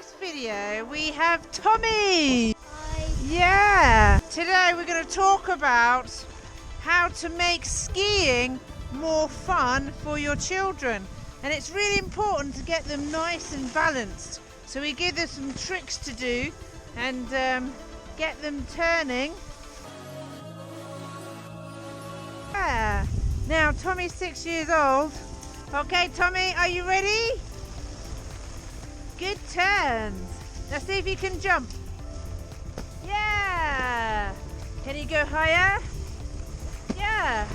this video we have Tommy. Hi. Yeah. Today we're going to talk about how to make skiing more fun for your children. And it's really important to get them nice and balanced. So we give them some tricks to do and get them turning. Yeah. Now Tommy's 6 years old. Okay, Tommy, are you ready? Good turns. Now see if you can jump. Yeah. Can you go higher? Yeah.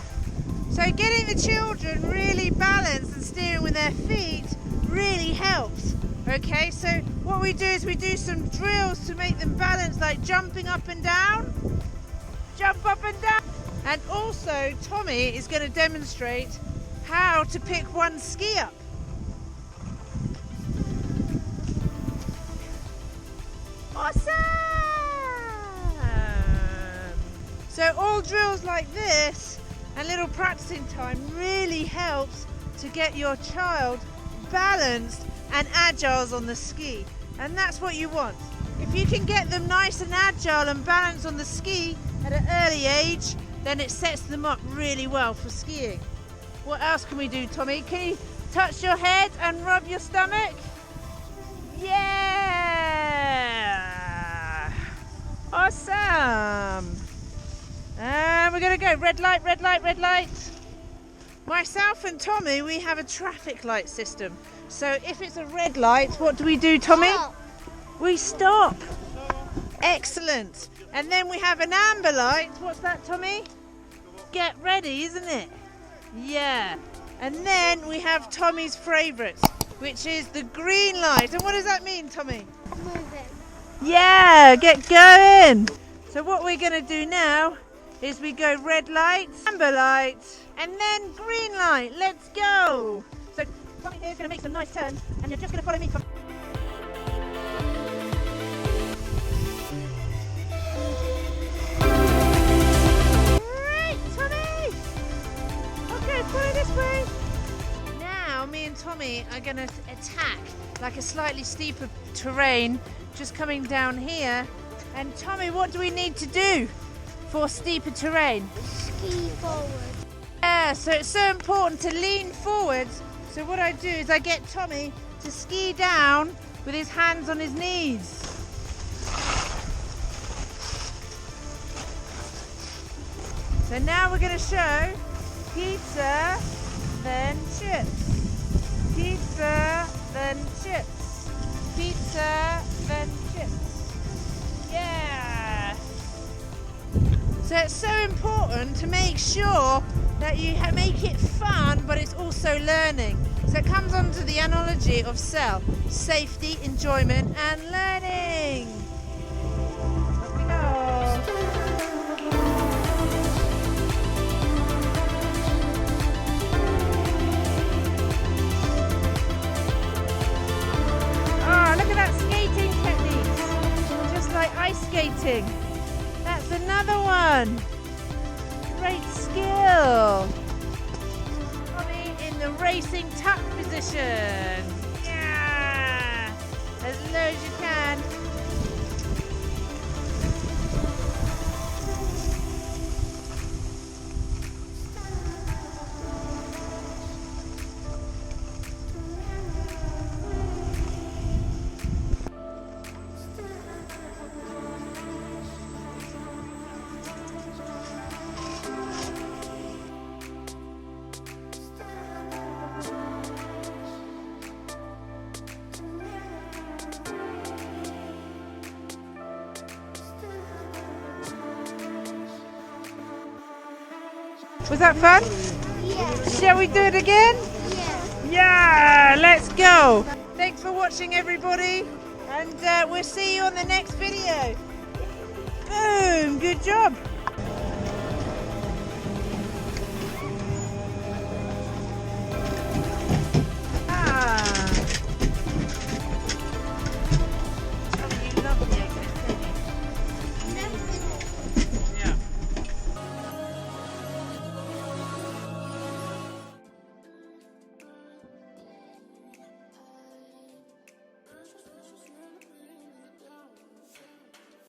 So getting the children really balanced and steering with their feet really helps. Okay, so what we do is we do some drills to make them balanced, like jumping up and down. Jump up and down. And also Tommy is going to demonstrate how to pick one ski up. Awesome! So all drills like this and little practicing time really helps to get your child balanced and agile on the ski. And that's what you want. If you can get them nice and agile and balanced on the ski at an early age, then it sets them up really well for skiing. What else can we do, Tommy? Can you touch your head and rub your stomach? Yeah! Awesome! And we're going to go red light, red light, red light. Myself and Tommy, we have a traffic light system. So if it's a red light, what do we do, Tommy? Stop. We stop. Excellent. And then we have an amber light. What's that, Tommy? Get ready, isn't it? Yeah. And then we have Tommy's favourite, which is the green light. And what does that mean, Tommy? Moving. Yeah, get going. So what we're going to do now is we go red light, amber light, and then green light. Let's go. So Tommy here is going to make some nice turns, and you're just going to follow me. Great, Tommy. Okay, follow this way. Now me and Tommy are going to attack like a slightly steeper terrain, just coming down here. And Tommy, what do we need to do for steeper terrain? Ski forward. Yeah, so it's so important to lean forwards. So what I do is I get Tommy to ski down with his hands on his knees. So now we're going to show pizza, then chips. Pizza, then chips. Pizza, then chips. Yeah. So it's so important to make sure that you make it fun, but it's also learning. So it comes onto the analogy of SEL: safety, enjoyment, and learning. Up we go. Oh, look at that skating technique. Just like ice skating. That's another one. Great skill. Tommy in the racing tuck position. Yeah. As low as you can. Was that fun? Yeah. Shall we do it again? Yeah. Yeah, let's go. Thanks for watching, everybody, and we'll see you on the next video. Boom, good job.